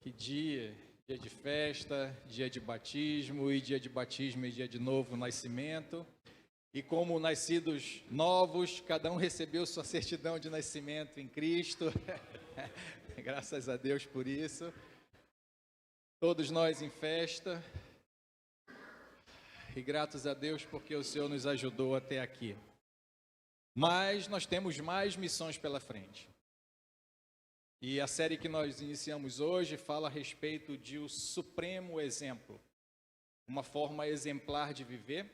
Que dia, dia de festa, dia de batismo, e dia de batismo e dia de novo nascimento. E como nascidos novos, cada um recebeu sua certidão de nascimento em Cristo. Graças a Deus por isso. Todos nós em festa. E gratos a Deus porque o Senhor nos ajudou até aqui. Mas nós temos mais missões pela frente. E a série que nós iniciamos hoje fala a respeito de o supremo exemplo, uma forma exemplar de viver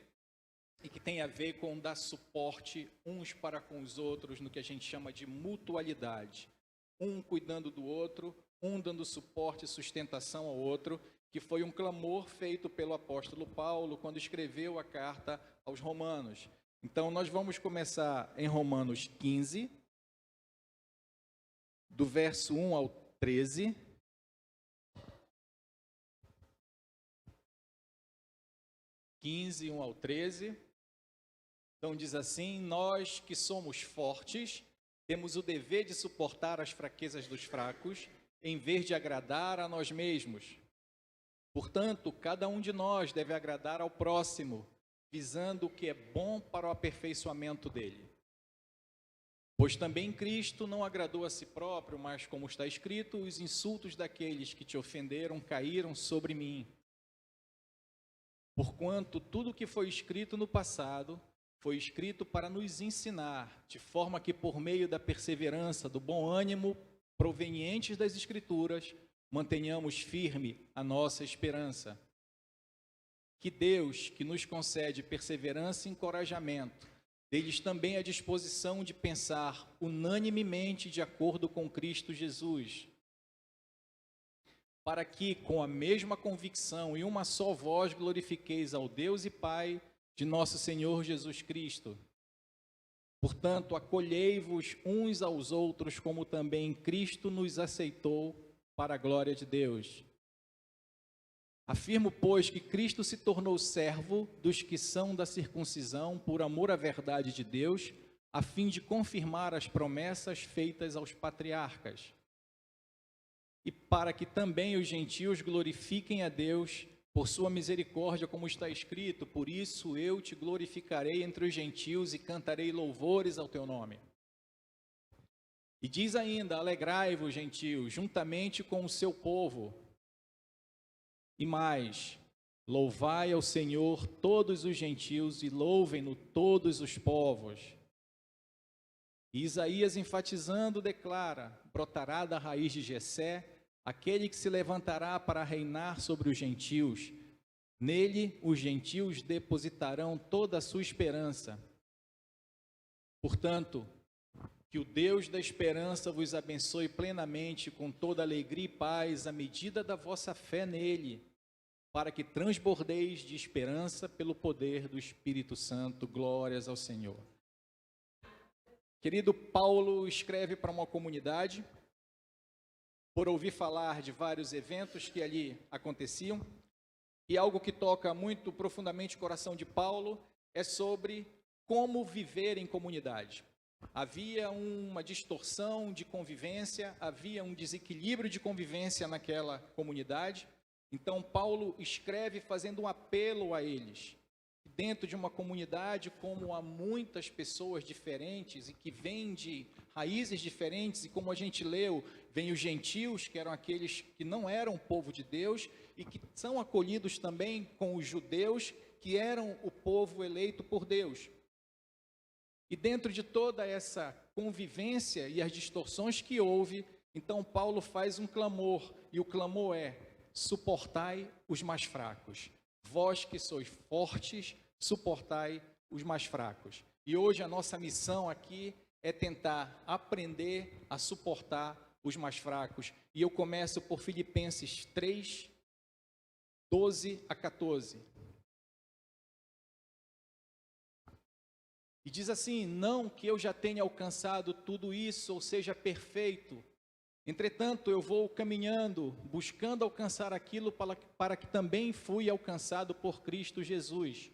e que tem a ver com dar suporte uns para com os outros no que a gente chama de mutualidade. Um cuidando do outro, um dando suporte e sustentação ao outro, que foi um clamor feito pelo apóstolo Paulo quando escreveu a carta aos Romanos. Então nós vamos começar em Romanos 15, do verso 1 ao 13. (15, 1 ao 13). Então diz assim: nós que somos fortes, temos o dever de suportar as fraquezas dos fracos, em vez de agradar a nós mesmos. Portanto, cada um de nós deve agradar ao próximo, visando o que é bom para o aperfeiçoamento dele. Pois também Cristo não agradou a si próprio, mas, como está escrito, os insultos daqueles que te ofenderam caíram sobre mim. Porquanto tudo o que foi escrito no passado foi escrito para nos ensinar, de forma que, por meio da perseverança, do bom ânimo provenientes das Escrituras, mantenhamos firme a nossa esperança. Que Deus, que nos concede perseverança e encorajamento, deles também a disposição de pensar unanimemente de acordo com Cristo Jesus, para que, com a mesma convicção e uma só voz, glorifiqueis ao Deus e Pai de nosso Senhor Jesus Cristo. Portanto, acolhei-vos uns aos outros, como também Cristo nos aceitou para a glória de Deus. Afirmo, pois, que Cristo se tornou servo dos que são da circuncisão por amor à verdade de Deus, a fim de confirmar as promessas feitas aos patriarcas, e para que também os gentios glorifiquem a Deus por sua misericórdia, como está escrito: por isso eu te glorificarei entre os gentios e cantarei louvores ao teu nome. E diz ainda: alegrai-vos, gentios, juntamente com o seu povo. E mais, louvai ao Senhor todos os gentios e louvem-no todos os povos. E Isaías, enfatizando, declara: brotará da raiz de Jessé aquele que se levantará para reinar sobre os gentios. Nele os gentios depositarão toda a sua esperança. Portanto, que o Deus da esperança vos abençoe plenamente com toda alegria e paz à medida da vossa fé nele, para que transbordeis de esperança pelo poder do Espírito Santo. Glórias ao Senhor. Querido, Paulo escreve para uma comunidade, por ouvir falar de vários eventos que ali aconteciam, e algo que toca muito profundamente o coração de Paulo é sobre como viver em comunidade. Havia uma distorção de convivência, havia um desequilíbrio de convivência naquela comunidade. Então, Paulo escreve fazendo um apelo a eles. Dentro de uma comunidade, como há muitas pessoas diferentes e que vêm de raízes diferentes, e como a gente leu, vêm os gentios, que eram aqueles que não eram povo de Deus, e que são acolhidos também com os judeus, que eram o povo eleito por Deus. E dentro de toda essa convivência e as distorções que houve, então Paulo faz um clamor, e o clamor é: suportai os mais fracos. Vós que sois fortes, suportai os mais fracos. E hoje a nossa missão aqui é tentar aprender a suportar os mais fracos. E eu começo por Filipenses 3, 12 a 14. E diz assim: não que eu já tenha alcançado tudo isso, ou seja, perfeito. Entretanto, eu vou caminhando, buscando alcançar aquilo para que também fui alcançado por Cristo Jesus.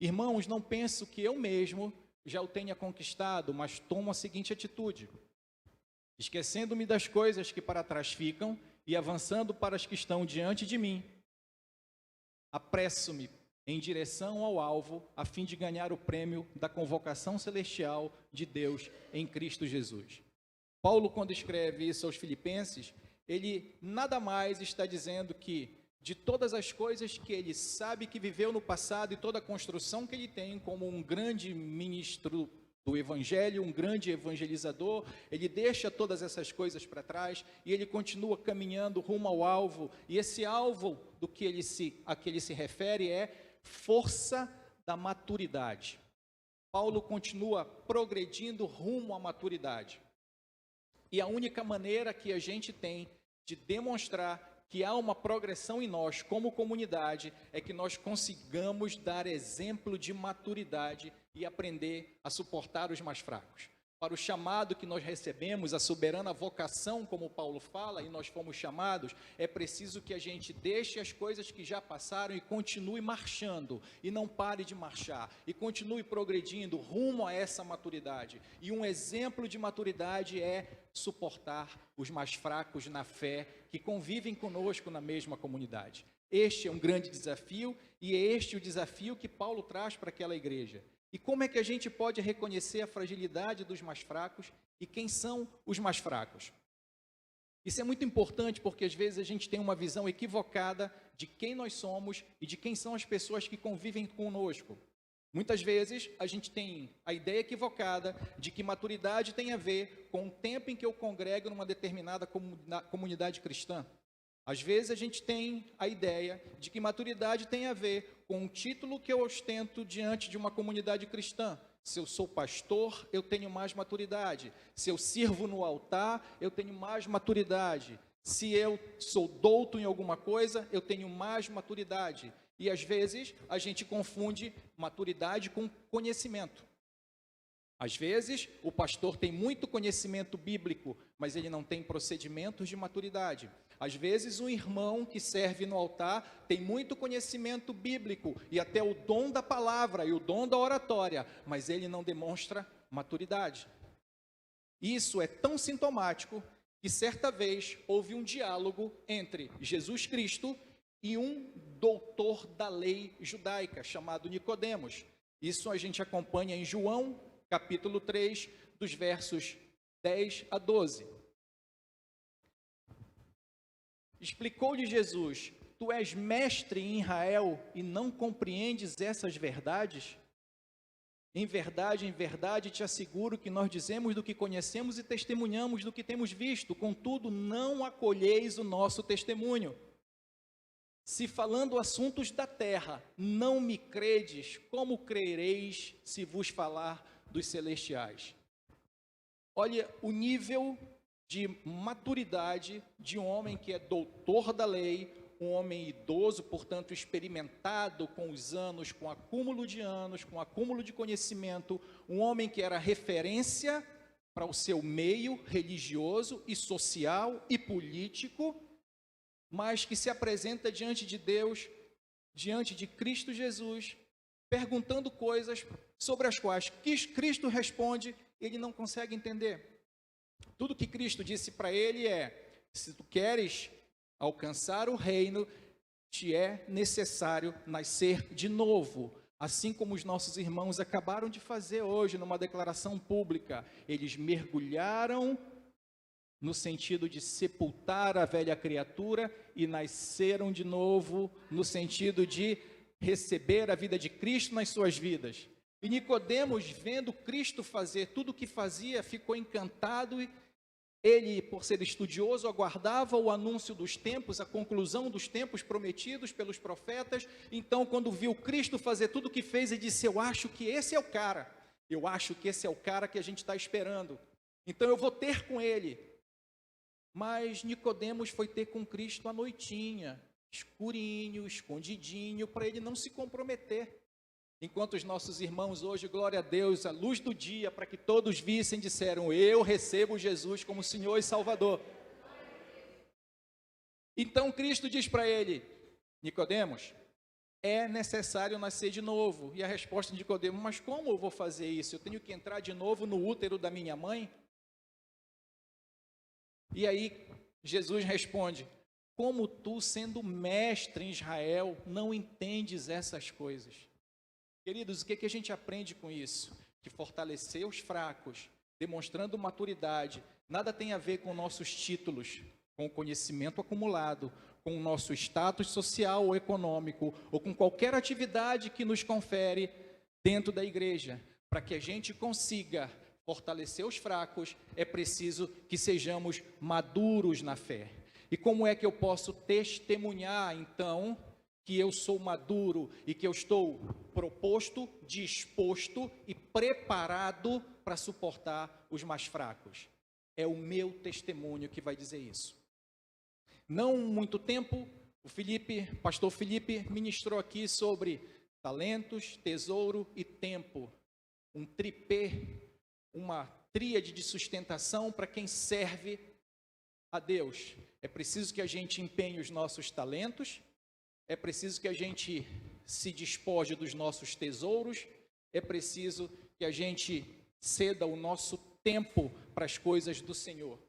Irmãos, não penso que eu mesmo já o tenha conquistado, mas tomo a seguinte atitude: esquecendo-me das coisas que para trás ficam e avançando para as que estão diante de mim, apresso-me em direção ao alvo, a fim de ganhar o prêmio da convocação celestial de Deus em Cristo Jesus. Paulo, quando escreve isso aos Filipenses, ele nada mais está dizendo que, de todas as coisas que ele sabe que viveu no passado e toda a construção que ele tem como um grande ministro do Evangelho, um grande evangelizador, ele deixa todas essas coisas para trás e ele continua caminhando rumo ao alvo. E esse alvo a que ele se refere é força da maturidade. Paulo continua progredindo rumo à maturidade. E a única maneira que a gente tem de demonstrar que há uma progressão em nós como comunidade é que nós consigamos dar exemplo de maturidade e aprender a suportar os mais fracos. Para o chamado que nós recebemos, a soberana vocação, como Paulo fala, e nós fomos chamados, é preciso que a gente deixe as coisas que já passaram e continue marchando, e não pare de marchar, e continue progredindo rumo a essa maturidade. E um exemplo de maturidade é suportar os mais fracos na fé, que convivem conosco na mesma comunidade. Este é um grande desafio, e é este o desafio que Paulo traz para aquela igreja. E como é que a gente pode reconhecer a fragilidade dos mais fracos e quem são os mais fracos? Isso é muito importante porque às vezes a gente tem uma visão equivocada de quem nós somos e de quem são as pessoas que convivem conosco. Muitas vezes a gente tem a ideia equivocada de que maturidade tem a ver com o tempo em que eu congrego numa determinada comunidade cristã. Às vezes a gente tem a ideia de que maturidade tem a ver com o título que eu ostento diante de uma comunidade cristã. Se eu sou pastor, eu tenho mais maturidade. Se eu sirvo no altar, eu tenho mais maturidade. Se eu sou douto em alguma coisa, eu tenho mais maturidade. E às vezes a gente confunde maturidade com conhecimento. Às vezes o pastor tem muito conhecimento bíblico, mas ele não tem procedimentos de maturidade. Às vezes um irmão que serve no altar tem muito conhecimento bíblico e até o dom da palavra e o dom da oratória, mas ele não demonstra maturidade. Isso é tão sintomático que certa vez houve um diálogo entre Jesus Cristo e um doutor da lei judaica chamado Nicodemos. Isso a gente acompanha em João, capítulo 3, dos versos 10 a 12. Explicou-lhe Jesus: tu és mestre em Israel e não compreendes essas verdades? Em verdade te asseguro que nós dizemos do que conhecemos e testemunhamos do que temos visto, contudo não acolheis o nosso testemunho. Se falando assuntos da terra não me credes, como crereis se vos falar dos celestiais? Olha o nível de maturidade de um homem que é doutor da lei, um homem idoso, portanto experimentado com os anos, com acúmulo de anos, com acúmulo de conhecimento, um homem que era referência para o seu meio religioso e social e político, mas que se apresenta diante de Deus, diante de Cristo Jesus, perguntando coisas sobre as quais Cristo responde, ele não consegue entender. Tudo que Cristo disse para ele é: se tu queres alcançar o reino, te é necessário nascer de novo. Assim como os nossos irmãos acabaram de fazer hoje numa declaração pública. Eles mergulharam no sentido de sepultar a velha criatura e nasceram de novo no sentido de receber a vida de Cristo nas suas vidas. E Nicodemos, vendo Cristo fazer tudo o que fazia, ficou encantado. Ele, por ser estudioso, aguardava o anúncio dos tempos, a conclusão dos tempos prometidos pelos profetas. Então, quando viu Cristo fazer tudo o que fez, ele disse: eu acho que esse é o cara. Eu acho que esse é o cara que a gente está esperando. Então, eu vou ter com ele. Mas Nicodemos foi ter com Cristo à noitinha, escurinho, escondidinho, para ele não se comprometer. Enquanto os nossos irmãos hoje, glória a Deus, à luz do dia, para que todos vissem, disseram: eu recebo Jesus como Senhor e Salvador. Então Cristo diz para ele: Nicodemos, é necessário nascer de novo. E a resposta de Nicodemos: mas como eu vou fazer isso? Eu tenho que entrar de novo no útero da minha mãe? E aí Jesus responde: como tu, sendo mestre em Israel, não entendes essas coisas? Queridos, o que a gente aprende com isso? Que fortalecer os fracos, demonstrando maturidade, nada tem a ver com nossos títulos, com o conhecimento acumulado, com o nosso status social ou econômico, ou com qualquer atividade que nos confere dentro da igreja. Para que a gente consiga fortalecer os fracos, é preciso que sejamos maduros na fé. E como é que eu posso testemunhar, então, que eu sou maduro e que eu estou proposto, disposto e preparado para suportar os mais fracos? É o meu testemunho que vai dizer isso. Não muito tempo, o pastor Felipe ministrou aqui sobre talentos, tesouro e tempo. Um tripé, uma tríade de sustentação para quem serve a Deus. É preciso que a gente empenhe os nossos talentos, é preciso que a gente se despoje dos nossos tesouros, é preciso que a gente ceda o nosso tempo para as coisas do Senhor.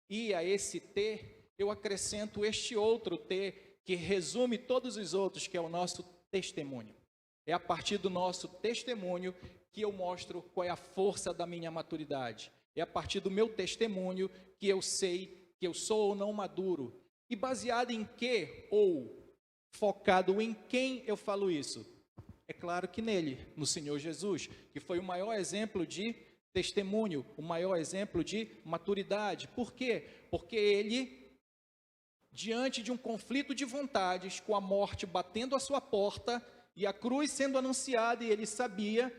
E a esse T, eu acrescento este outro T, que resume todos os outros, que é o nosso testemunho. É a partir do nosso testemunho que eu mostro qual é a força da minha maturidade. É a partir do meu testemunho que eu sei que eu sou ou não maduro. E baseado em que, ou focado em quem eu falo isso? É claro que nele, no Senhor Jesus, que foi o maior exemplo de testemunho, o maior exemplo de maturidade. Por quê? Porque ele, diante de um conflito de vontades, com a morte batendo à sua porta e a cruz sendo anunciada, e ele sabia,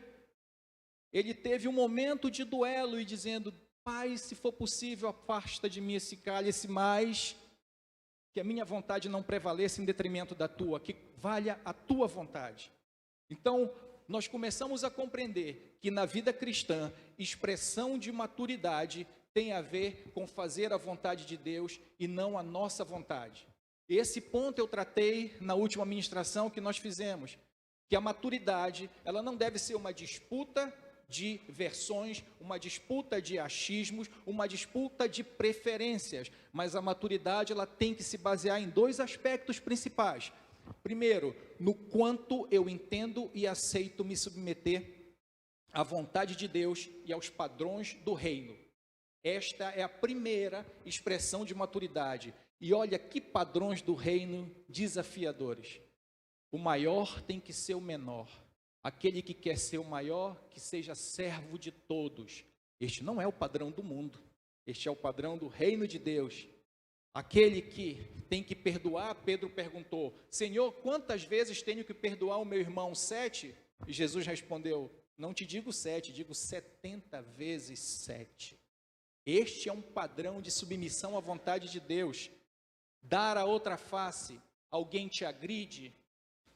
ele teve um momento de duelo e dizendo: Pai, se for possível, afasta de mim esse cálice, mas que a minha vontade não prevaleça em detrimento da tua, que valha a tua vontade. Então, nós começamos a compreender que na vida cristã, expressão de maturidade tem a ver com fazer a vontade de Deus e não a nossa vontade. Esse ponto eu tratei na última ministração que nós fizemos, que a maturidade, ela não deve ser uma disputa de versões, uma disputa de achismos, uma disputa de preferências, mas a maturidade ela tem que se basear em dois aspectos principais. Primeiro, no quanto eu entendo e aceito me submeter à vontade de Deus e aos padrões do reino. Esta é a primeira expressão de maturidade. E olha que padrões do reino desafiadores. O maior tem que ser o menor. Aquele que quer ser o maior, que seja servo de todos. Este não é o padrão do mundo. Este é o padrão do reino de Deus. Aquele que tem que perdoar, Pedro perguntou: Senhor, quantas vezes tenho que perdoar o meu irmão? 7? E Jesus respondeu: não te digo 7, digo 70 vezes 7. Este é um padrão de submissão à vontade de Deus. Dar a outra face, alguém te agride,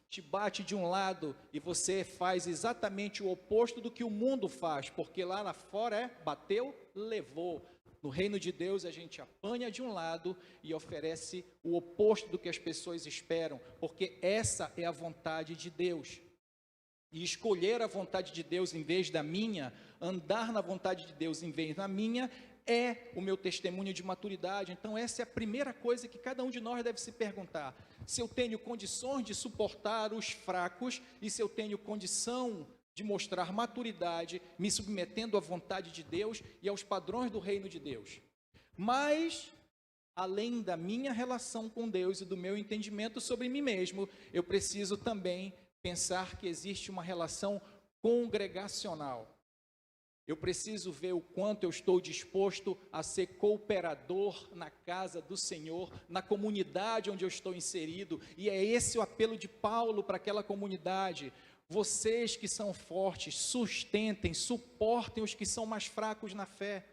te bate de um lado e você faz exatamente o oposto do que o mundo faz, porque lá fora é bateu, levou. No reino de Deus a gente apanha de um lado e oferece o oposto do que as pessoas esperam, porque essa é a vontade de Deus. E escolher a vontade de Deus em vez da minha, andar na vontade de Deus em vez da minha, é o meu testemunho de maturidade. Então essa é a primeira coisa que cada um de nós deve se perguntar: se eu tenho condições de suportar os fracos e se eu tenho condição de mostrar maturidade, me submetendo à vontade de Deus e aos padrões do reino de Deus. Mas, além da minha relação com Deus e do meu entendimento sobre mim mesmo, eu preciso também pensar que existe uma relação congregacional. Eu preciso ver o quanto eu estou disposto a ser cooperador na casa do Senhor, na comunidade onde eu estou inserido, e é esse o apelo de Paulo para aquela comunidade. Vocês que são fortes, sustentem, suportem os que são mais fracos na fé.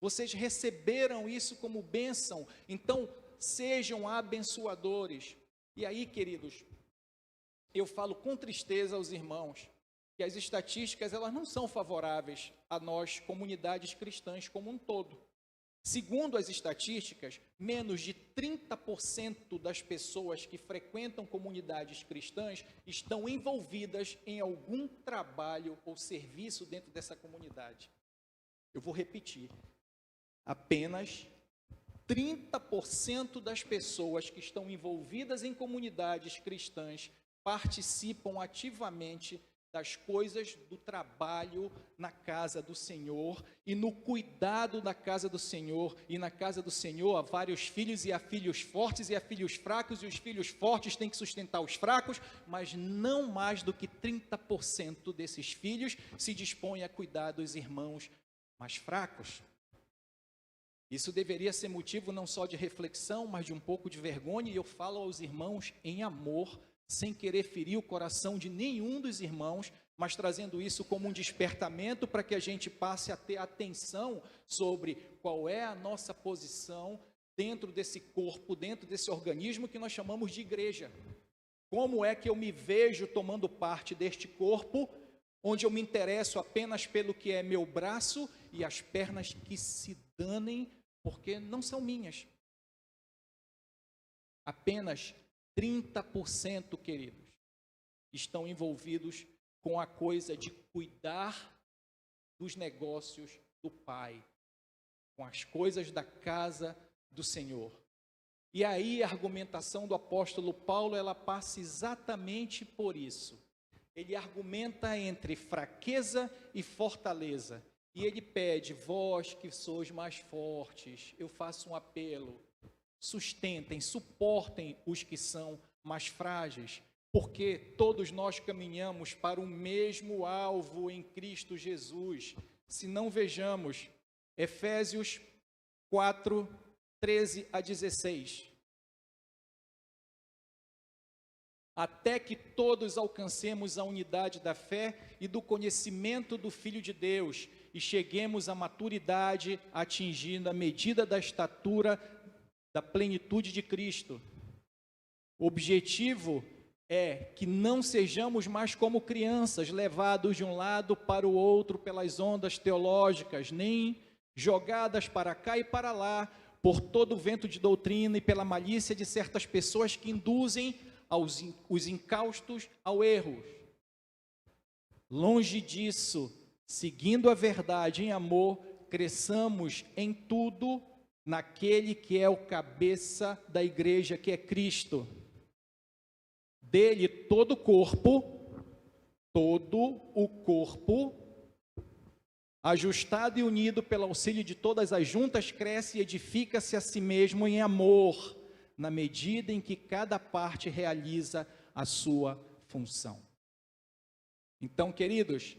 Vocês receberam isso como bênção, então sejam abençoadores. E aí, queridos, eu falo com tristeza aos irmãos que as estatísticas elas não são favoráveis a nós, comunidades cristãs como um todo. Segundo as estatísticas, menos de 30% das pessoas que frequentam comunidades cristãs estão envolvidas em algum trabalho ou serviço dentro dessa comunidade. Eu vou repetir. Apenas 30% das pessoas que estão envolvidas em comunidades cristãs participam ativamente das coisas do trabalho na casa do Senhor e no cuidado da casa do Senhor. E na casa do Senhor há vários filhos, e há filhos fortes e há filhos fracos, e os filhos fortes têm que sustentar os fracos, mas não mais do que 30% desses filhos se dispõem a cuidar dos irmãos mais fracos. Isso deveria ser motivo não só de reflexão, mas de um pouco de vergonha, e eu falo aos irmãos em amor, sem querer ferir o coração de nenhum dos irmãos, mas trazendo isso como um despertamento para que a gente passe a ter atenção sobre qual é a nossa posição dentro desse corpo, dentro desse organismo que nós chamamos de igreja. Como é que eu me vejo tomando parte deste corpo, onde eu me interesso apenas pelo que é meu braço e as pernas que se danem, porque não são minhas. Apenas 30%, queridos, estão envolvidos com a coisa de cuidar dos negócios do Pai, com as coisas da casa do Senhor. E aí a argumentação do apóstolo Paulo, ela passa exatamente por isso. Ele argumenta entre fraqueza e fortaleza. E ele pede: vós que sois mais fortes, eu faço um apelo, sustentem, suportem os que são mais frágeis, porque todos nós caminhamos para o mesmo alvo em Cristo Jesus. Se não, vejamos Efésios 4, 13 a 16. Até que todos alcancemos a unidade da fé e do conhecimento do Filho de Deus, e cheguemos à maturidade, atingindo a medida da estatura da plenitude de Cristo. O objetivo é que não sejamos mais como crianças, levados de um lado para o outro pelas ondas teológicas, nem jogadas para cá e para lá, por todo o vento de doutrina e pela malícia de certas pessoas que induzem os incaustos ao erro. Longe disso, seguindo a verdade em amor, cresçamos em tudo naquele que é o cabeça da igreja, que é Cristo. Dele todo o corpo, ajustado e unido pelo auxílio de todas as juntas, cresce e edifica-se a si mesmo em amor, na medida em que cada parte realiza a sua função. Então, queridos,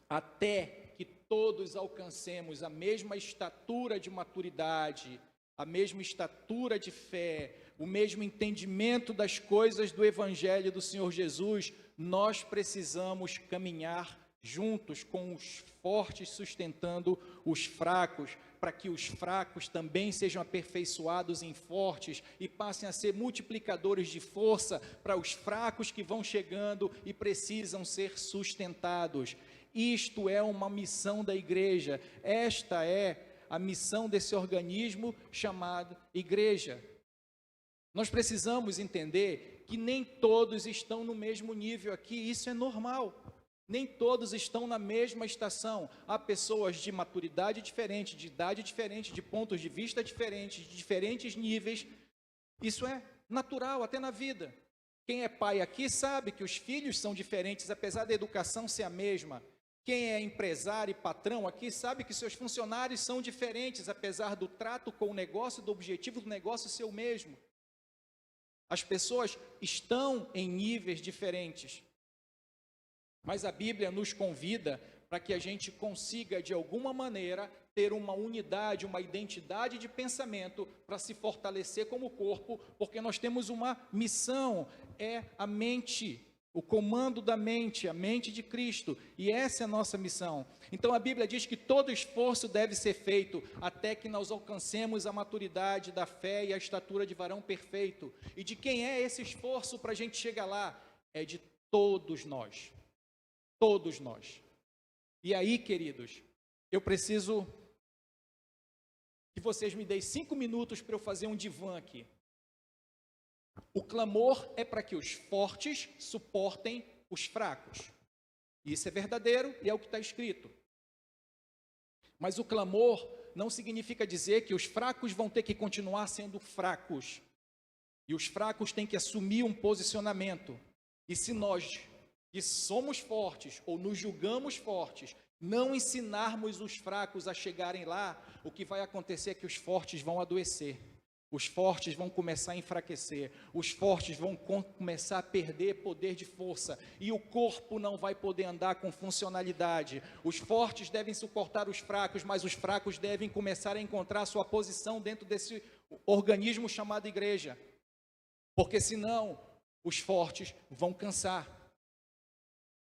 até que todos alcancemos a mesma estatura de maturidade, a mesma estatura de fé, o mesmo entendimento das coisas do Evangelho do Senhor Jesus, nós precisamos caminhar juntos com os fortes sustentando os fracos, para que os fracos também sejam aperfeiçoados em fortes e passem a ser multiplicadores de força para os fracos que vão chegando e precisam ser sustentados. Isto é uma missão da igreja, esta é a missão desse organismo chamado igreja. Nós precisamos entender que nem todos estão no mesmo nível aqui, isso é normal. Nem todos estão na mesma estação. Há pessoas de maturidade diferente, de idade diferente, de pontos de vista diferentes, de diferentes níveis. Isso é natural, até na vida. Quem é pai aqui sabe que os filhos são diferentes, apesar da educação ser a mesma. Quem é empresário e patrão aqui sabe que seus funcionários são diferentes, apesar do trato com o negócio, do objetivo do negócio ser o mesmo. As pessoas estão em níveis diferentes. Mas a Bíblia nos convida para que a gente consiga, de alguma maneira, ter uma unidade, uma identidade de pensamento para se fortalecer como corpo, porque nós temos uma missão, é a mente, o comando da mente, a mente de Cristo, e essa é a nossa missão. Então a Bíblia diz que todo esforço deve ser feito até que nós alcancemos a maturidade da fé e a estatura de varão perfeito. E de quem é esse esforço para a gente chegar lá? É de todos nós. Todos nós. E aí, queridos, eu preciso que vocês me deem 5 minutos para eu fazer um divã aqui. O clamor é para que os fortes suportem os fracos. Isso é verdadeiro e é o que está escrito. Mas o clamor não significa dizer que os fracos vão ter que continuar sendo fracos. E os fracos têm que assumir um posicionamento. E se nós, que somos fortes ou nos julgamos fortes, não ensinarmos os fracos a chegarem lá, o que vai acontecer é que os fortes vão adoecer. Os fortes vão começar a enfraquecer, os fortes vão começar a perder poder de força, e o corpo não vai poder andar com funcionalidade. Os fortes devem suportar os fracos, mas os fracos devem começar a encontrar sua posição dentro desse organismo chamado igreja, porque senão os fortes vão cansar.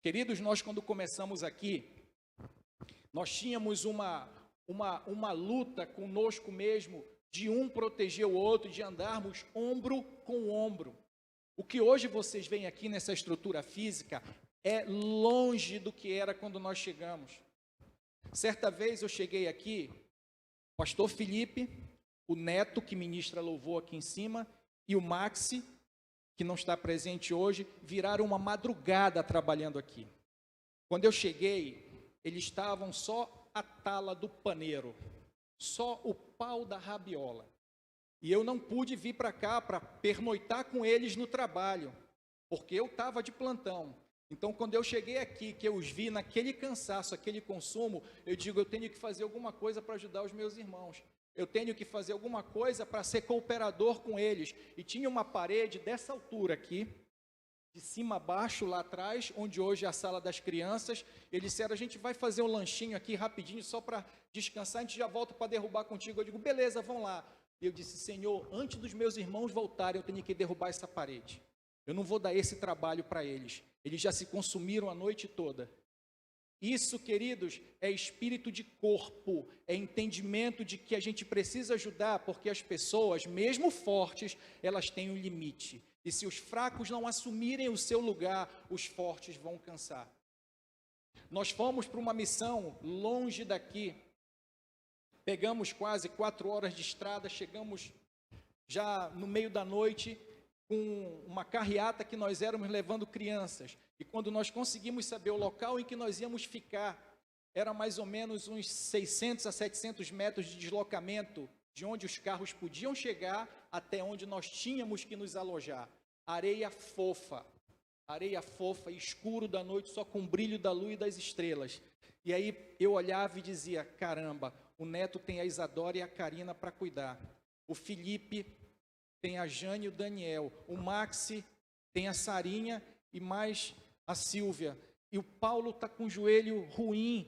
Queridos, nós quando começamos aqui, nós tínhamos uma luta conosco mesmo, de um proteger o outro, de andarmos ombro com ombro. O que hoje vocês veem aqui nessa estrutura física é longe do que era quando nós chegamos. Certa vez eu cheguei aqui, pastor Felipe, o Neto, que ministra louvor aqui em cima, e o Maxi, que não está presente hoje, viraram uma madrugada trabalhando aqui. Quando eu cheguei, eles estavam só a tala do paneiro, só o pau da rabiola. E eu não pude vir para cá para pernoitar com eles no trabalho, porque eu estava de plantão. Então, quando eu cheguei aqui, que eu os vi naquele cansaço, aquele consumo, eu digo, eu tenho que fazer alguma coisa para ajudar os meus irmãos. Eu tenho que fazer alguma coisa para ser cooperador com eles. E tinha uma parede dessa altura aqui, de cima a baixo, lá atrás, onde hoje é a sala das crianças. Eles disseram, a gente vai fazer um lanchinho aqui rapidinho, só para descansar, a gente já volta para derrubar contigo. Eu digo, beleza, vão lá. E eu disse, Senhor, antes dos meus irmãos voltarem, eu tenho que derrubar essa parede. Eu não vou dar esse trabalho para eles. Eles já se consumiram a noite toda. Isso, queridos, é espírito de corpo, é entendimento de que a gente precisa ajudar, porque as pessoas, mesmo fortes, elas têm um limite. E se os fracos não assumirem o seu lugar, os fortes vão cansar. Nós fomos para uma missão longe daqui, pegamos quase 4 horas de estrada, chegamos já no meio da noite, com uma carreata que nós éramos levando crianças. E quando nós conseguimos saber o local em que nós íamos ficar, era mais ou menos uns 600 a 700 metros de deslocamento, de onde os carros podiam chegar até onde nós tínhamos que nos alojar. Areia fofa e escuro da noite, só com o brilho da lua e das estrelas. E aí eu olhava e dizia, caramba, o Neto tem a Isadora e a Karina para cuidar. O Felipe tem a Jane e o Daniel. O Maxi tem a Sarinha e mais a Silvia. E o Paulo está com o joelho ruim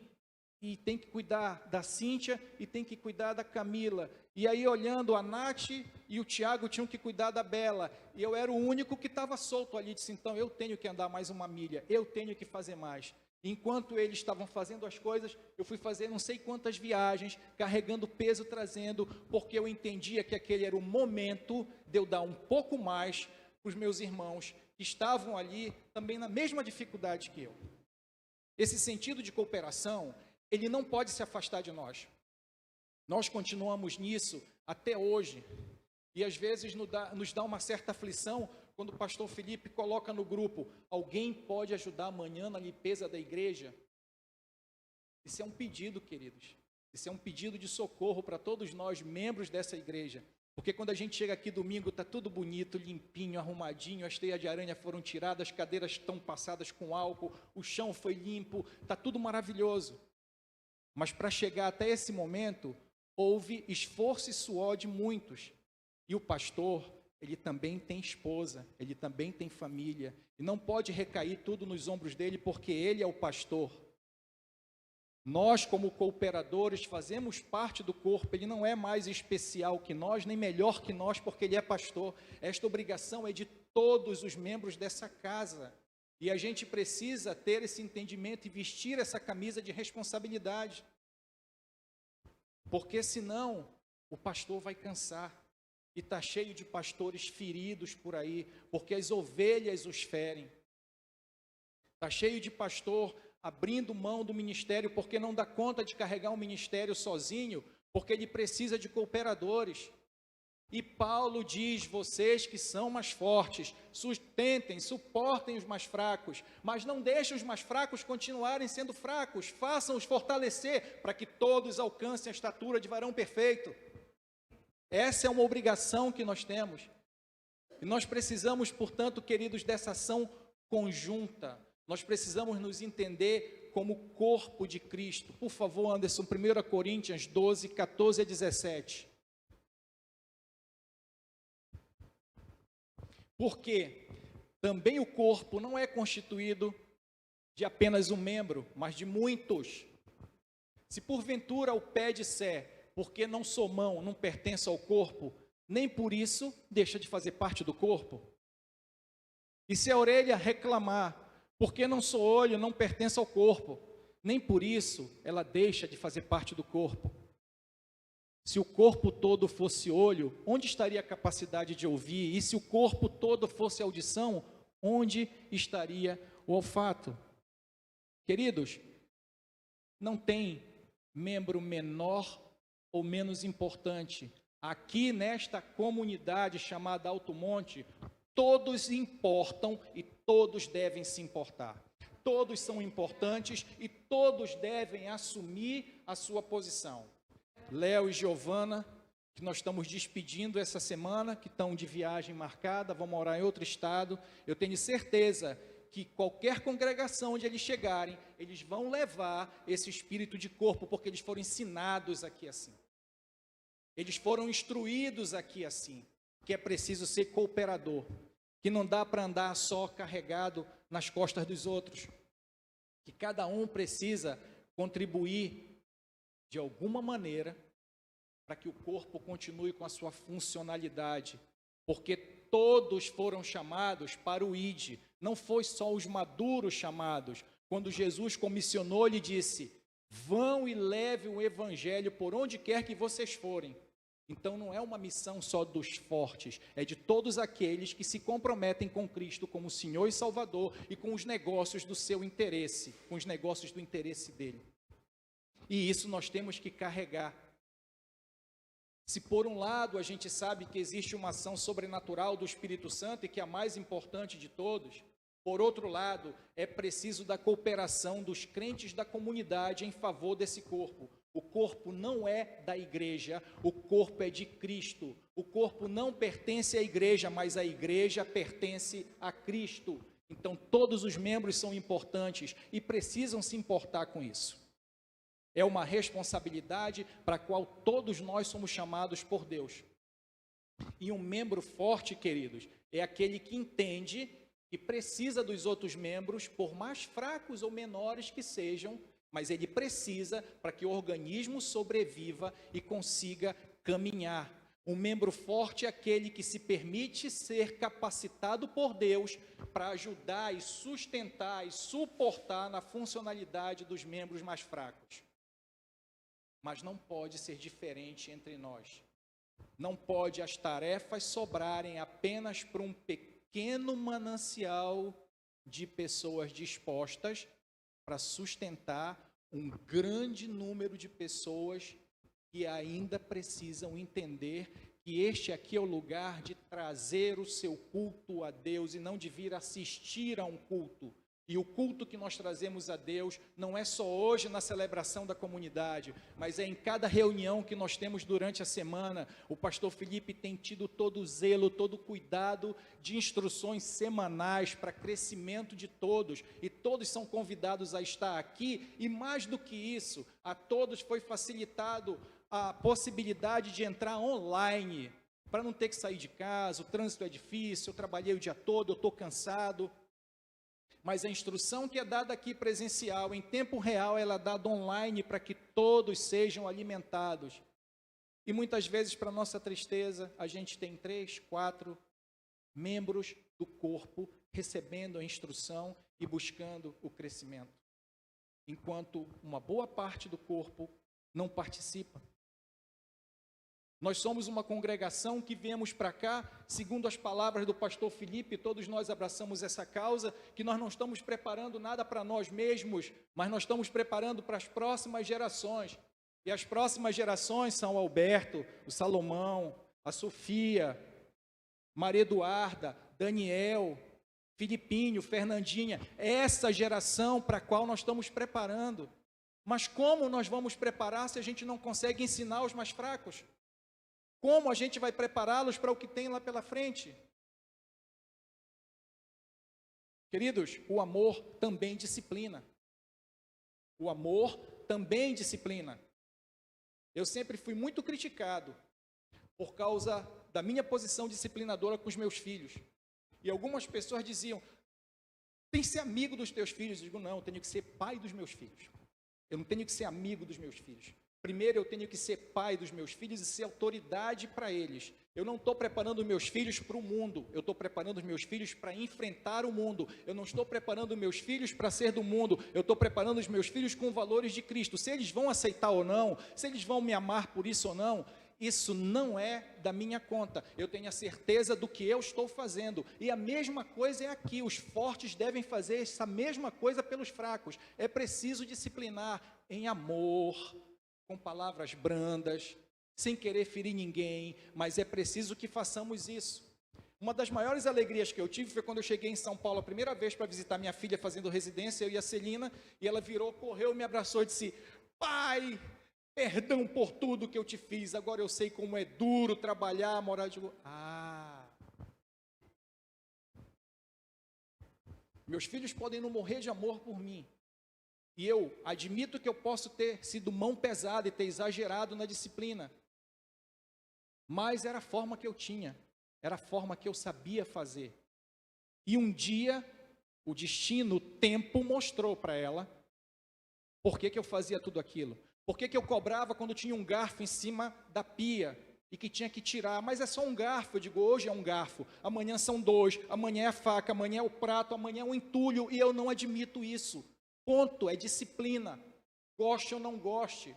e tem que cuidar da Cíntia e tem que cuidar da Camila. E aí, olhando, a Nath e o Tiago tinham que cuidar da Bela. E eu era o único que estava solto ali. Disse, então, eu tenho que andar mais uma milha. Eu tenho que fazer mais. Enquanto eles estavam fazendo as coisas, eu fui fazer não sei quantas viagens, carregando peso, trazendo, porque eu entendia que aquele era o momento de eu dar um pouco mais para os meus irmãos que estavam ali também na mesma dificuldade que eu. Esse sentido de cooperação, ele não pode se afastar de nós. Nós continuamos nisso até hoje. E às vezes nos dá uma certa aflição quando o pastor Felipe coloca no grupo, alguém pode ajudar amanhã na limpeza da igreja? Isso é um pedido, queridos. Isso é um pedido de socorro para todos nós, membros dessa igreja. Porque quando a gente chega aqui domingo, está tudo bonito, limpinho, arrumadinho, as teias de aranha foram tiradas, as cadeiras estão passadas com álcool, o chão foi limpo, está tudo maravilhoso. Mas para chegar até esse momento, houve esforço e suor de muitos. E o pastor, ele também tem esposa, ele também tem família, e não pode recair tudo nos ombros dele, porque ele é o pastor. Nós, como cooperadores, fazemos parte do corpo, ele não é mais especial que nós, nem melhor que nós, porque ele é pastor. Esta obrigação é de todos os membros dessa casa, e a gente precisa ter esse entendimento e vestir essa camisa de responsabilidade, porque senão o pastor vai cansar. E está cheio de pastores feridos por aí, porque as ovelhas os ferem. Está cheio de pastor abrindo mão do ministério, porque não dá conta de carregar um ministério sozinho, porque ele precisa de cooperadores. E Paulo diz: vocês que são mais fortes, sustentem, suportem os mais fracos, mas não deixem os mais fracos continuarem sendo fracos, façam-os fortalecer, para que todos alcancem a estatura de varão perfeito. Essa é uma obrigação que nós temos. E nós precisamos, portanto, queridos, dessa ação conjunta. Nós precisamos nos entender como corpo de Cristo. Por favor, Anderson, 1 Coríntios 12, 14 a 17. Porque também o corpo não é constituído de apenas um membro, mas de muitos. Se porventura o pé disser, porque não sou mão, não pertenço ao corpo, nem por isso deixa de fazer parte do corpo. E se a orelha reclamar, porque não sou olho, não pertenço ao corpo, nem por isso ela deixa de fazer parte do corpo. Se o corpo todo fosse olho, onde estaria a capacidade de ouvir? E se o corpo todo fosse audição, onde estaria o olfato? Queridos, não tem membro menor ou menos importante. Aqui nesta comunidade chamada Alto Monte, todos importam e todos devem se importar. Todos são importantes e todos devem assumir a sua posição. Léo e Giovana, que nós estamos despedindo essa semana, que estão de viagem marcada, vão morar em outro estado. Eu tenho certeza que qualquer congregação onde eles chegarem, eles vão levar esse espírito de corpo, porque eles foram ensinados aqui assim. Eles foram instruídos aqui assim, que é preciso ser cooperador, que não dá para andar só carregado nas costas dos outros, que cada um precisa contribuir de alguma maneira, para que o corpo continue com a sua funcionalidade, porque todos foram chamados para o ID, não foi só os maduros chamados. Quando Jesus comissionou, ele disse: vão e levem o evangelho por onde quer que vocês forem. Então não é uma missão só dos fortes, é de todos aqueles que se comprometem com Cristo como Senhor e Salvador e com os negócios do seu interesse, com os negócios do interesse dele. E isso nós temos que carregar. Se por um lado a gente sabe que existe uma ação sobrenatural do Espírito Santo e que é a mais importante de todos, por outro lado, é preciso da cooperação dos crentes da comunidade em favor desse corpo. O corpo não é da igreja, o corpo é de Cristo. O corpo não pertence à igreja, mas a igreja pertence a Cristo. Então todos os membros são importantes e precisam se importar com isso. É uma responsabilidade para a qual todos nós somos chamados por Deus. E um membro forte, queridos, é aquele que entende que precisa dos outros membros, por mais fracos ou menores que sejam, mas ele precisa para que o organismo sobreviva e consiga caminhar. Um membro forte é aquele que se permite ser capacitado por Deus para ajudar e sustentar e suportar na funcionalidade dos membros mais fracos. Mas não pode ser diferente entre nós. Não pode as tarefas sobrarem apenas para um pequeno manancial de pessoas dispostas para sustentar um grande número de pessoas que ainda precisam entender que este aqui é o lugar de trazer o seu culto a Deus e não de vir assistir a um culto. E o culto que nós trazemos a Deus não é só hoje na celebração da comunidade, mas é em cada reunião que nós temos durante a semana. O pastor Felipe tem tido todo o zelo, todo o cuidado de instruções semanais para crescimento de todos, e todos são convidados a estar aqui, e mais do que isso, a todos foi facilitado a possibilidade de entrar online, para não ter que sair de casa. O trânsito é difícil, eu trabalhei o dia todo, eu estou cansado. Mas a instrução que é dada aqui presencial, em tempo real, ela é dada online para que todos sejam alimentados. E muitas vezes, para nossa tristeza, a gente tem 3, 4 membros do corpo recebendo a instrução e buscando o crescimento, enquanto uma boa parte do corpo não participa. Nós somos uma congregação que viemos para cá, segundo as palavras do pastor Felipe, todos nós abraçamos essa causa, que nós não estamos preparando nada para nós mesmos, mas nós estamos preparando para as próximas gerações. E as próximas gerações são o Alberto, o Salomão, a Sofia, Maria Eduarda, Daniel, Filipinho, Fernandinha, essa geração para a qual nós estamos preparando. Mas como nós vamos preparar se a gente não consegue ensinar os mais fracos? Como a gente vai prepará-los para o que tem lá pela frente? Queridos, o amor também disciplina. O amor também disciplina. Eu sempre fui muito criticado por causa da minha posição disciplinadora com os meus filhos. E algumas pessoas diziam, tem que ser amigo dos teus filhos. Eu digo, não, eu tenho que ser pai dos meus filhos. Eu não tenho que ser amigo dos meus filhos. Primeiro, eu tenho que ser pai dos meus filhos e ser autoridade para eles. Eu não estou preparando meus filhos para o mundo. Eu estou preparando os meus filhos para enfrentar o mundo. Eu não estou preparando meus filhos para ser do mundo. Eu estou preparando os meus filhos com valores de Cristo. Se eles vão aceitar ou não, se eles vão me amar por isso ou não, isso não é da minha conta. Eu tenho a certeza do que eu estou fazendo. E a mesma coisa é aqui. Os fortes devem fazer essa mesma coisa pelos fracos. É preciso disciplinar em amor, com palavras brandas, sem querer ferir ninguém, mas é preciso que façamos isso. Uma das maiores alegrias que eu tive foi quando eu cheguei em São Paulo a primeira vez para visitar minha filha fazendo residência, eu e a Celina, e ela virou, correu, me abraçou e disse, pai, perdão por tudo que eu te fiz, agora eu sei como é duro trabalhar, morar. Eu digo, meus filhos podem não morrer de amor por mim, e eu admito que eu posso ter sido mão pesada e ter exagerado na disciplina, mas era a forma que eu tinha, era a forma que eu sabia fazer. E um dia, o destino, o tempo mostrou para ela por que eu fazia tudo aquilo. Por que eu cobrava quando tinha um garfo em cima da pia e que tinha que tirar? Mas é só um garfo. Eu digo, hoje é um garfo, amanhã são dois, amanhã é a faca, amanhã é o prato, amanhã é o entulho, e eu não admito isso. Ponto, é disciplina. Goste ou não goste.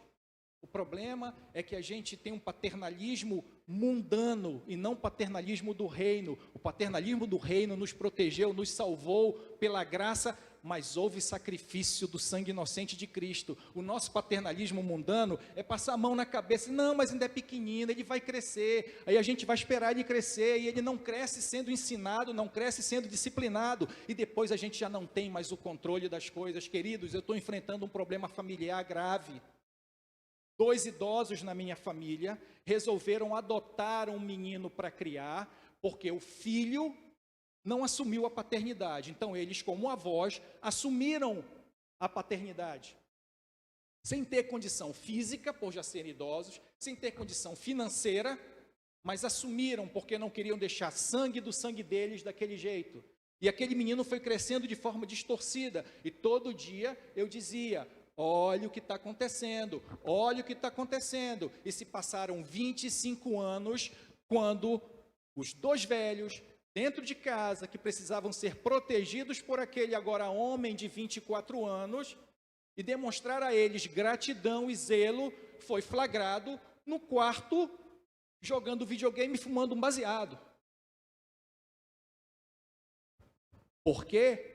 O problema é que a gente tem um paternalismo mundano e não paternalismo do reino. O paternalismo do reino nos protegeu, nos salvou pela graça, mas houve sacrifício do sangue inocente de Cristo. O nosso paternalismo mundano é passar a mão na cabeça, não, mas ainda é pequenino, ele vai crescer, aí a gente vai esperar ele crescer, e ele não cresce sendo ensinado, não cresce sendo disciplinado, e depois a gente já não tem mais o controle das coisas. Queridos, eu estou enfrentando um problema familiar grave. 2 idosos na minha família resolveram adotar um menino para criar, porque o filho não assumiu a paternidade. Então, eles, como avós, assumiram a paternidade. Sem ter condição física, por já serem idosos, sem ter condição financeira, mas assumiram, porque não queriam deixar sangue do sangue deles daquele jeito. E aquele menino foi crescendo de forma distorcida. E todo dia eu dizia, olha o que está acontecendo, olha o que está acontecendo. E se passaram 25 anos, quando os 2 velhos, dentro de casa, que precisavam ser protegidos por aquele agora homem de 24 anos, e demonstrar a eles gratidão e zelo, foi flagrado no quarto, jogando videogame e fumando um baseado. Por quê?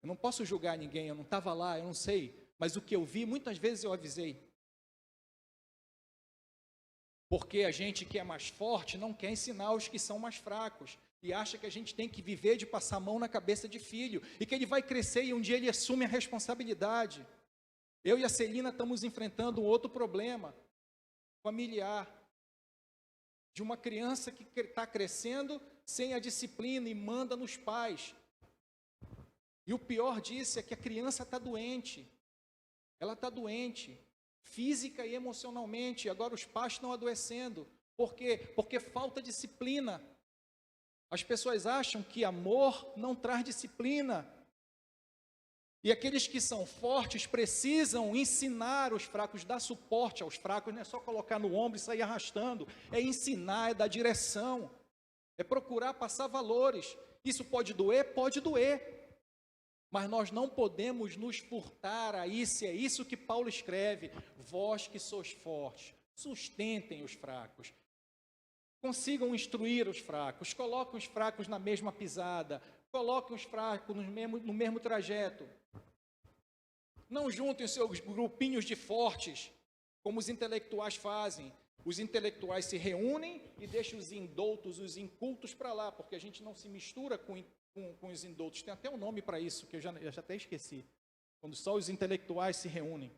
Eu não posso julgar ninguém, eu não estava lá, eu não sei, mas o que eu vi, muitas vezes eu avisei. Porque a gente que é mais forte não quer ensinar os que são mais fracos, e acha que a gente tem que viver de passar a mão na cabeça de filho, e que ele vai crescer e um dia ele assume a responsabilidade. Eu e a Celina estamos enfrentando um outro problema familiar, de uma criança que está crescendo sem a disciplina e manda nos pais. E o pior disso é que a criança está doente. Ela está doente, física e emocionalmente. Agora os pais estão adoecendo. Por quê? Porque falta disciplina. As pessoas acham que amor não traz disciplina. E aqueles que são fortes precisam ensinar os fracos, dar suporte aos fracos. Não é só colocar no ombro e sair arrastando. É ensinar, é dar direção. É procurar passar valores. Isso pode doer? Pode doer. Mas nós não podemos nos furtar a isso, é isso que Paulo escreve. Vós que sois fortes, sustentem os fracos. Consigam instruir os fracos, coloquem os fracos na mesma pisada, coloquem os fracos no mesmo trajeto. Não juntem os seus grupinhos de fortes, como os intelectuais fazem. Os intelectuais se reúnem e deixam os indoutos, os incultos para lá, porque a gente não se mistura com os indoutos. Tem até um nome para isso, que eu já até esqueci. Quando só os intelectuais se reúnem.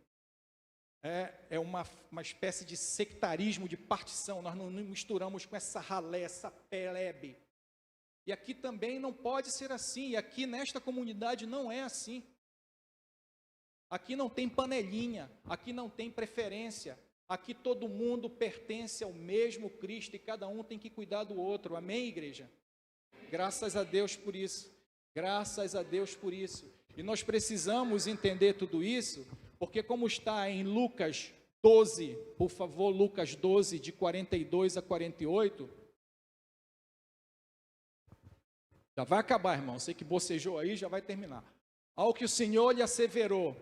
É uma espécie de sectarismo, de partição. Nós não nos misturamos com essa ralé, essa plebe. E aqui também não pode ser assim. E aqui nesta comunidade não é assim. Aqui não tem panelinha, aqui não tem preferência. Aqui todo mundo pertence ao mesmo Cristo e cada um tem que cuidar do outro. Amém, igreja? Graças a Deus por isso. Graças a Deus por isso. E nós precisamos entender tudo isso, porque como está em Lucas 12, por favor, Lucas 12, de 42 a 48. Já vai acabar, irmão. Sei que bocejou aí, já vai terminar. Ao que o Senhor lhe asseverou: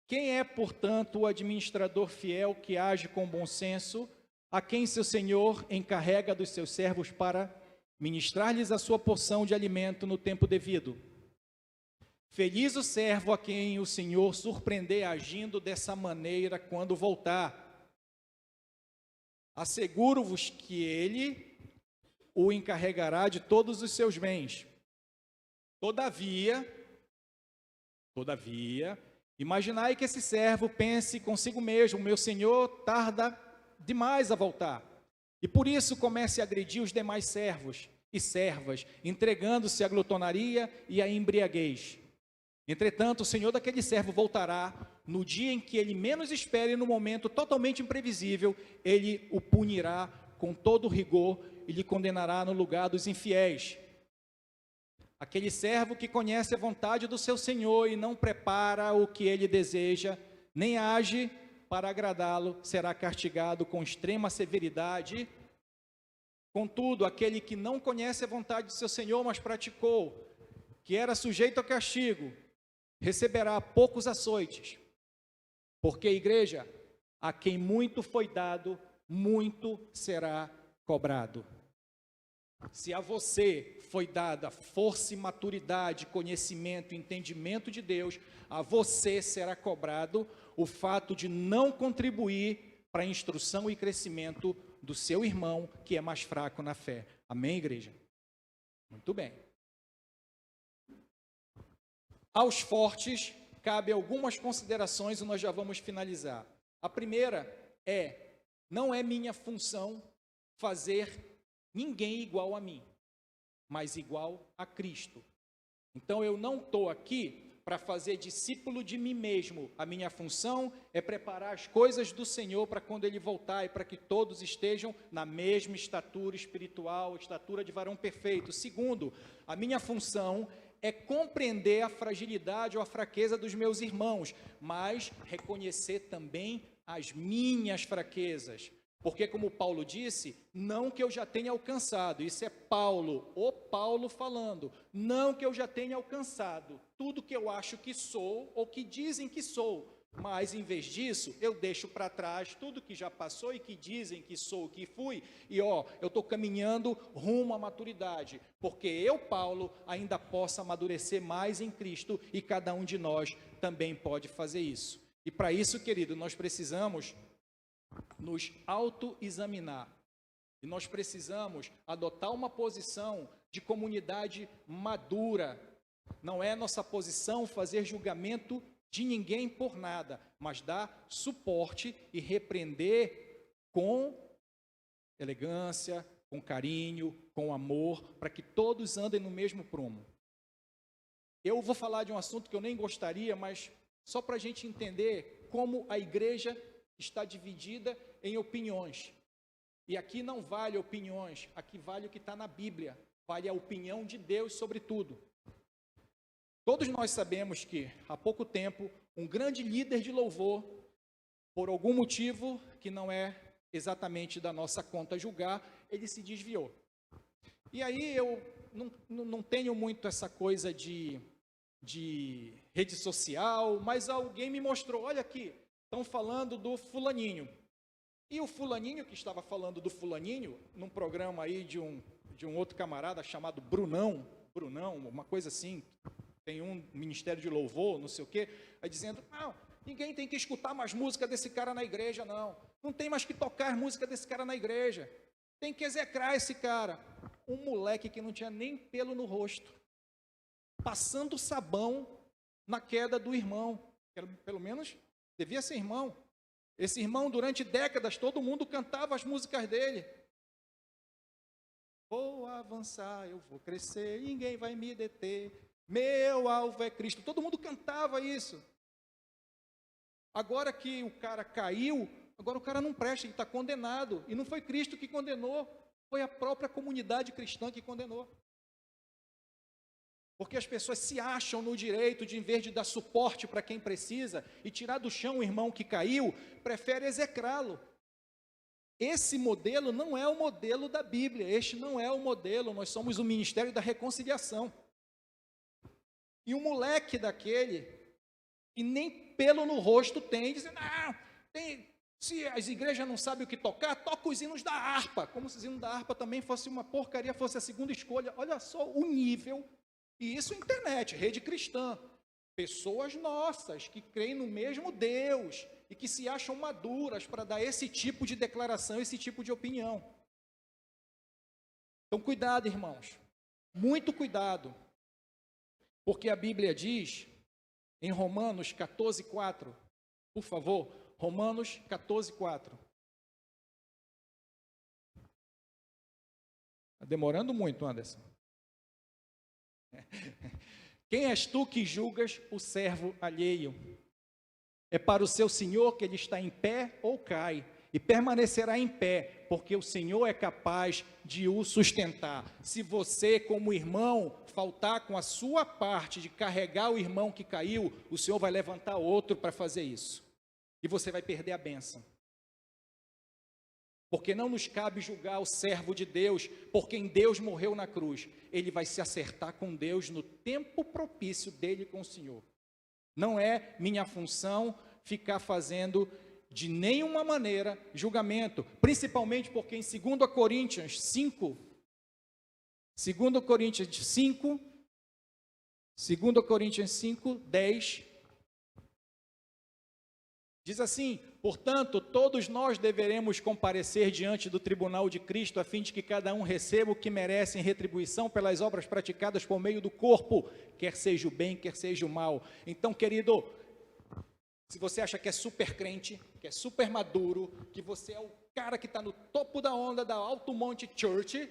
quem é, portanto, o administrador fiel que age com bom senso, a quem seu senhor encarrega dos seus servos para ministrar-lhes a sua porção de alimento no tempo devido? Feliz o servo a quem o Senhor surpreender agindo dessa maneira quando voltar. Asseguro-vos que ele o encarregará de todos os seus bens. Todavia, imaginai que esse servo pense consigo mesmo: meu senhor tarda demais a voltar, e por isso comece a agredir os demais servos e servas, entregando-se à glutonaria e à embriaguez. Entretanto, o senhor daquele servo voltará no dia em que ele menos espere, no momento totalmente imprevisível. Ele o punirá com todo rigor e lhe condenará no lugar dos infiéis. Aquele servo que conhece a vontade do seu senhor e não prepara o que ele deseja, nem age para agradá-lo, será castigado com extrema severidade. Contudo, aquele que não conhece a vontade do seu senhor, mas praticou, que era sujeito a castigo, receberá poucos açoites. Porque, igreja, a quem muito foi dado, muito será cobrado. Se a você foi dada força e maturidade, conhecimento, entendimento de Deus, a você será cobrado o fato de não contribuir para a instrução e crescimento do seu irmão que é mais fraco na fé. Amém, igreja? Muito bem. Aos fortes, cabe algumas considerações e nós já vamos finalizar. A primeira não é minha função fazer ninguém igual a mim, mas igual a Cristo. Então eu não estou aqui para fazer discípulo de mim mesmo. A minha função é preparar as coisas do Senhor para quando Ele voltar e para que todos estejam na mesma estatura espiritual, estatura de varão perfeito. Segundo, a minha função é compreender a fragilidade ou a fraqueza dos meus irmãos, mas reconhecer também as minhas fraquezas. Porque, como Paulo disse, não que eu já tenha alcançado, isso é Paulo, o Paulo falando, não que eu já tenha alcançado tudo que eu acho que sou ou que dizem que sou, mas em vez disso, eu deixo para trás tudo que já passou e que dizem que sou, que fui, e eu estou caminhando rumo à maturidade, porque eu, Paulo, ainda posso amadurecer mais em Cristo e cada um de nós também pode fazer isso. E para isso, querido, nós precisamos nos autoexaminar. E nós precisamos adotar uma posição de comunidade madura. Não é nossa posição fazer julgamento de ninguém por nada, mas dar suporte e repreender com elegância, com carinho, com amor, para que todos andem no mesmo prumo. Eu vou falar de um assunto que eu nem gostaria, mas só para a gente entender como a igreja está dividida em opiniões. E aqui não vale opiniões, aqui vale o que está na Bíblia, vale a opinião de Deus sobre tudo. Todos nós sabemos que, há pouco tempo, um grande líder de louvor, por algum motivo que não é exatamente da nossa conta julgar, ele se desviou. E aí eu não tenho muito essa coisa de rede social, mas alguém me mostrou, olha aqui, estão falando do fulaninho. E o fulaninho que estava falando do fulaninho, num programa aí de um outro camarada chamado Brunão, uma coisa assim, tem um ministério de louvor, não sei o quê, aí dizendo, não, ninguém tem que escutar mais música desse cara na igreja, não. Não tem mais que tocar música desse cara na igreja. Tem que execrar esse cara. Um moleque que não tinha nem pelo no rosto, passando sabão na queda do irmão. Pelo menos devia ser irmão. Esse irmão, durante décadas, todo mundo cantava as músicas dele. Vou avançar, eu vou crescer, ninguém vai me deter. Meu alvo é Cristo. Todo mundo cantava isso. Agora que o cara caiu, agora o cara não presta, ele está condenado. E não foi Cristo que condenou, foi a própria comunidade cristã que condenou. Porque as pessoas se acham no direito de, em vez de dar suporte para quem precisa e tirar do chão o irmão que caiu, prefere execrá-lo. Esse modelo não é o modelo da Bíblia, este não é o modelo, nós somos o ministério da reconciliação. E um moleque daquele, que nem pelo no rosto tem, dizendo, se as igrejas não sabem o que tocar, toca os hinos da harpa, como se os hinos da harpa também fosse uma porcaria, fosse a segunda escolha. Olha só o nível. E isso internet, rede cristã. Pessoas nossas que creem no mesmo Deus e que se acham maduras para dar esse tipo de declaração, esse tipo de opinião. Então, cuidado, irmãos. Muito cuidado. Porque a Bíblia diz, em Romanos 14:4, por favor, Romanos 14:4. Está demorando muito, Anderson. Quem és tu que julgas o servo alheio? É para o seu Senhor que ele está em pé ou cai, e permanecerá em pé, porque o Senhor é capaz de o sustentar. Se você, como irmão, faltar com a sua parte de carregar o irmão que caiu, o Senhor vai levantar outro para fazer isso. E você vai perder a bênção. Porque não nos cabe julgar o servo de Deus, por quem Deus morreu na cruz. Ele vai se acertar com Deus no tempo propício dele com o Senhor. Não é minha função ficar fazendo de nenhuma maneira julgamento, principalmente porque em 2 Coríntios 5, 10, diz assim, portanto, todos nós deveremos comparecer diante do tribunal de Cristo, a fim de que cada um receba o que merece em retribuição pelas obras praticadas por meio do corpo, quer seja o bem, quer seja o mal. Então, querido, se você acha que é super crente, que é super maduro, que você é o cara que está no topo da onda da Alto Monte Church,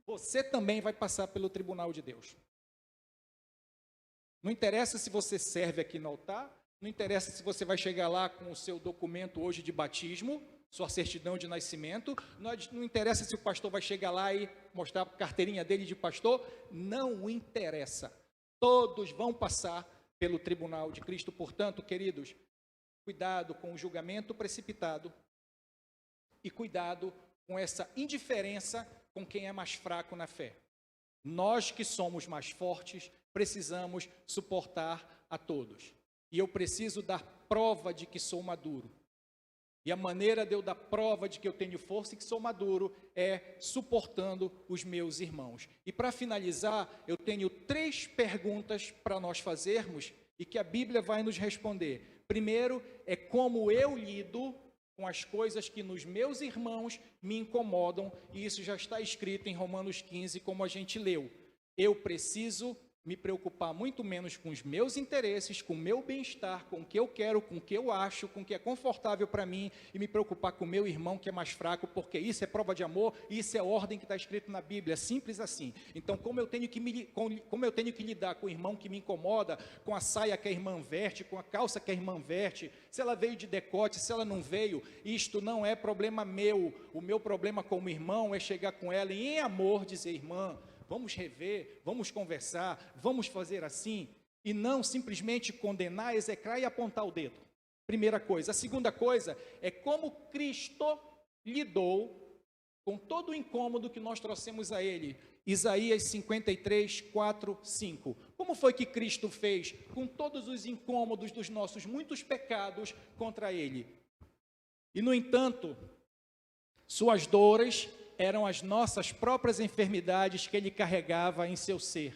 você também vai passar pelo tribunal de Deus. Não interessa se você serve aqui no altar, não interessa se você vai chegar lá com o seu documento hoje de batismo, sua certidão de nascimento, não interessa se o pastor vai chegar lá e mostrar a carteirinha dele de pastor, não interessa. Todos vão passar pelo tribunal de Cristo. Portanto, queridos, cuidado com o julgamento precipitado e cuidado com essa indiferença com quem é mais fraco na fé. Nós que somos mais fortes, precisamos suportar a todos. E eu preciso dar prova de que sou maduro. E a maneira de eu dar prova de que eu tenho força e que sou maduro é suportando os meus irmãos. E para finalizar, eu tenho 3 perguntas para nós fazermos e que a Bíblia vai nos responder. Primeiro, é como eu lido com as coisas que nos meus irmãos me incomodam, e isso já está escrito em Romanos 15, como a gente leu. Eu preciso me preocupar muito menos com os meus interesses, com o meu bem-estar, com o que eu quero, com o que eu acho, com o que é confortável para mim, e me preocupar com o meu irmão que é mais fraco, porque isso é prova de amor, e isso é ordem que está escrito na Bíblia, simples assim. Então, como eu tenho que lidar com o irmão que me incomoda, com a saia que a irmã veste, com a calça que a irmã veste, se ela veio de decote, se ela não veio, isto não é problema meu. O meu problema como irmão é chegar com ela e em amor dizer, irmã, vamos rever, vamos conversar, vamos fazer assim, e não simplesmente condenar, execrar e apontar o dedo. Primeira coisa. A segunda coisa é como Cristo lidou com todo o incômodo que nós trouxemos a Ele. Isaías 53, 4, 5. Como foi que Cristo fez com todos os incômodos dos nossos muitos pecados contra Ele? E, no entanto, suas dores eram as nossas próprias enfermidades que Ele carregava em seu ser.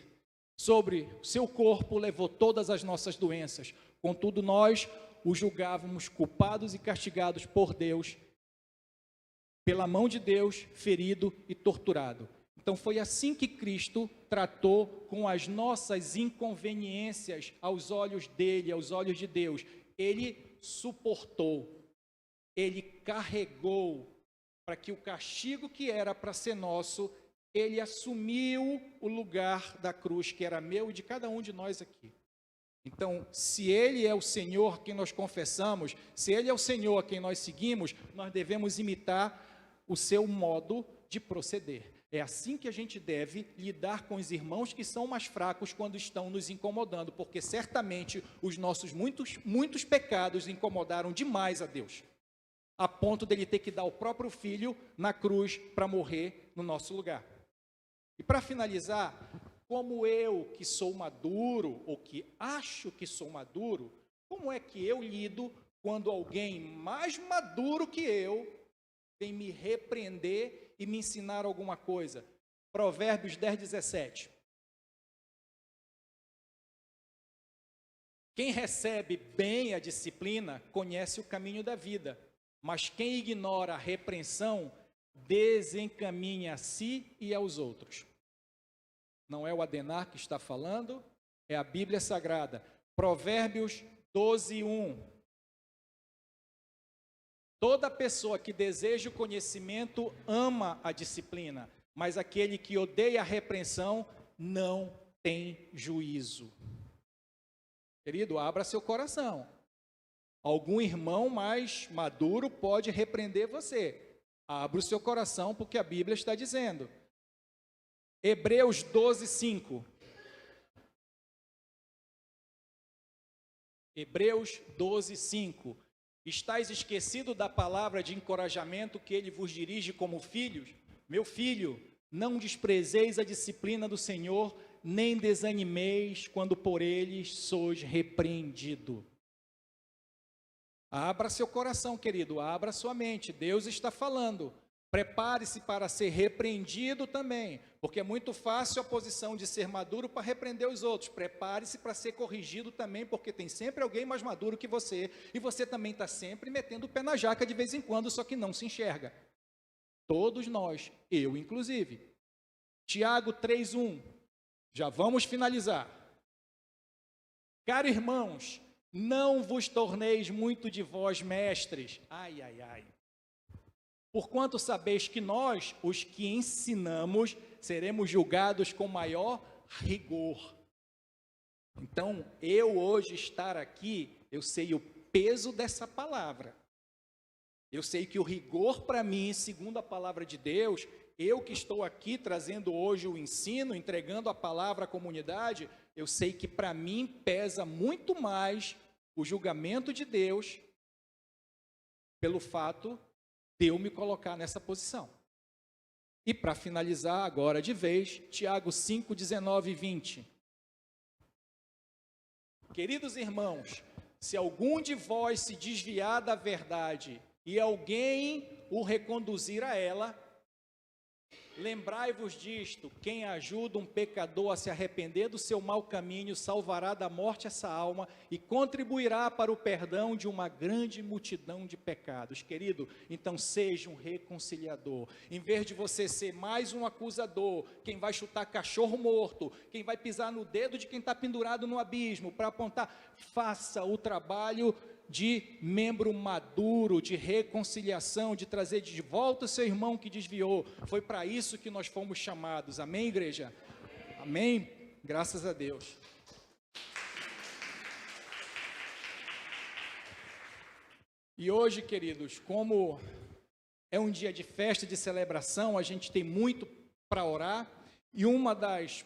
Sobre seu corpo levou todas as nossas doenças. Contudo, nós o julgávamos culpados e castigados por Deus, pela mão de Deus, ferido e torturado. Então foi assim que Cristo tratou com as nossas inconveniências aos olhos dele, aos olhos de Deus. Ele suportou, ele carregou, para que o castigo que era para ser nosso, ele assumiu o lugar da cruz, que era meu e de cada um de nós aqui. Então, se ele é o Senhor a quem nós confessamos, se ele é o Senhor a quem nós seguimos, nós devemos imitar o seu modo de proceder. É assim que a gente deve lidar com os irmãos que são mais fracos quando estão nos incomodando, porque certamente os nossos muitos pecados incomodaram demais a Deus, a ponto dele ter que dar o próprio filho na cruz para morrer no nosso lugar. E para finalizar, como eu que sou maduro, ou que acho que sou maduro, como é que eu lido quando alguém mais maduro que eu vem me repreender e me ensinar alguma coisa? Provérbios 10, 17. Quem recebe bem a disciplina conhece o caminho da vida, mas quem ignora a repreensão desencaminha a si e aos outros. Não é o Adenar que está falando, é a Bíblia Sagrada. Provérbios 12, 1. Toda pessoa que deseja o conhecimento ama a disciplina, mas aquele que odeia a repreensão não tem juízo. Querido, abra seu coração. Algum irmão mais maduro pode repreender você. Abra o seu coração, porque a Bíblia está dizendo. Hebreus 12, 5. Hebreus 12, 5. Estais esquecido da palavra de encorajamento que ele vos dirige como filhos? Meu filho, não desprezeis a disciplina do Senhor, nem desanimeis quando por eles sois repreendido. Abra seu coração, querido, abra sua mente. Deus está falando. Prepare-se para ser repreendido também, porque é muito fácil a posição de ser maduro para repreender os outros. Prepare-se para ser corrigido também, porque tem sempre alguém mais maduro que você, e você também está sempre metendo o pé na jaca de vez em quando, só que não se enxerga. Todos nós, eu inclusive. Tiago 3:1. Já vamos finalizar. Caro irmãos, não vos torneis muito de vós mestres. Ai, ai, ai. Porquanto sabeis que nós, os que ensinamos, seremos julgados com maior rigor. Então, eu hoje estar aqui, eu sei o peso dessa palavra. Eu sei que o rigor para mim, segundo a palavra de Deus, eu que estou aqui trazendo hoje o ensino, entregando a palavra à comunidade, eu sei que para mim pesa muito mais o julgamento de Deus pelo fato de eu me colocar nessa posição. E para finalizar agora de vez, Tiago 5, 19 e 20. Queridos irmãos, se algum de vós se desviar da verdade e alguém o reconduzir a ela, lembrai-vos disto: quem ajuda um pecador a se arrepender do seu mau caminho, salvará da morte essa alma e contribuirá para o perdão de uma grande multidão de pecados. Querido, então seja um reconciliador. Em vez de você ser mais um acusador, quem vai chutar cachorro morto, quem vai pisar no dedo de quem está pendurado no abismo para apontar, faça o trabalho de membro maduro, de reconciliação, de trazer de volta o seu irmão que desviou. Foi para isso que nós fomos chamados. Amém, igreja? Amém? Graças a Deus. E hoje, queridos, como é um dia de festa, de celebração, a gente tem muito para orar, e uma das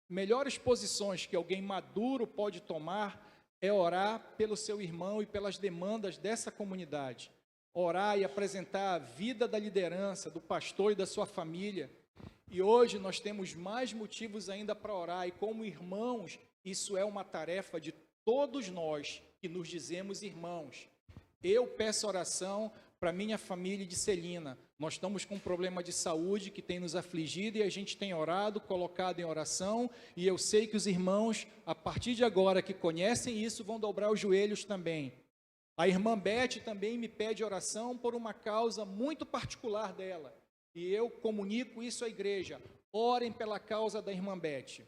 melhores posições que alguém maduro pode tomar é orar pelo seu irmão e pelas demandas dessa comunidade. Orar e apresentar a vida da liderança, do pastor e da sua família. E hoje nós temos mais motivos ainda para orar. E como irmãos, isso é uma tarefa de todos nós que nos dizemos irmãos. Eu peço oração para minha família de Celina. Nós estamos com um problema de saúde que tem nos afligido e a gente tem orado, colocado em oração, e eu sei que os irmãos, a partir de agora, que conhecem isso, vão dobrar os joelhos também. A irmã Beth também me pede oração por uma causa muito particular dela. E eu comunico isso à igreja. Orem pela causa da irmã Beth.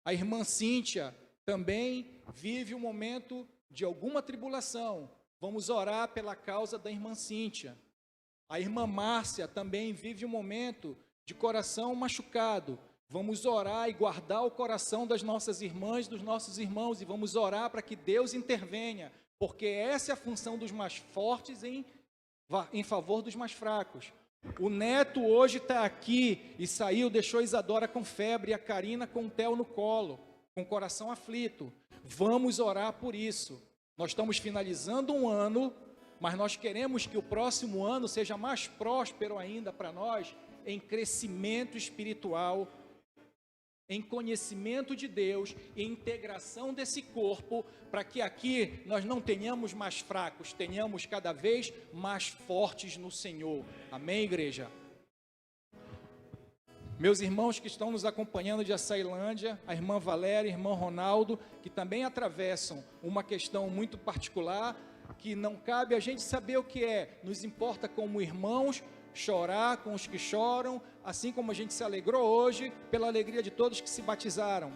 A irmã Cíntia também vive um momento de alguma tribulação. Vamos orar pela causa da irmã Cíntia. A irmã Márcia também vive um momento de coração machucado. Vamos orar e guardar o coração das nossas irmãs, dos nossos irmãos, e vamos orar para que Deus intervenha, porque essa é a função dos mais fortes em favor dos mais fracos. O neto hoje está aqui e saiu, deixou a Isadora com febre e a Karina com o Theo no colo, com o coração aflito. Vamos orar por isso. Nós estamos finalizando um ano, mas nós queremos que o próximo ano seja mais próspero ainda para nós, em crescimento espiritual, em conhecimento de Deus, em integração desse corpo, para que aqui nós não tenhamos mais fracos, tenhamos cada vez mais fortes no Senhor. Amém, igreja? Meus irmãos que estão nos acompanhando de Açailândia, a irmã Valéria, o irmão Ronaldo, que também atravessam uma questão muito particular, que não cabe a gente saber o que é, nos importa como irmãos, chorar com os que choram, assim como a gente se alegrou hoje pela alegria de todos que se batizaram.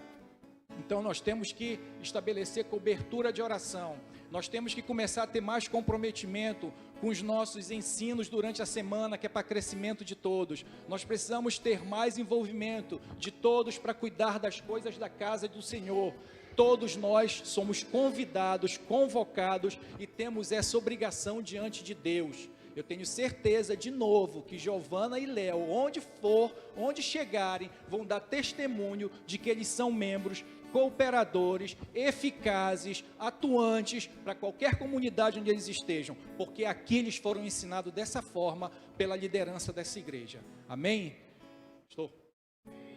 Então nós temos que estabelecer cobertura de oração, nós temos que começar a ter mais comprometimento com os nossos ensinos durante a semana, que é para crescimento de todos. Nós precisamos ter mais envolvimento de todos para cuidar das coisas da casa do Senhor. Todos nós somos convidados, convocados e temos essa obrigação diante de Deus. Eu tenho certeza, de novo, que Giovana e Léo, onde chegarem, vão dar testemunho de que eles são membros, cooperadores, eficazes, atuantes para qualquer comunidade onde eles estejam, porque aqui eles foram ensinados dessa forma pela liderança dessa igreja. Amém? Estou.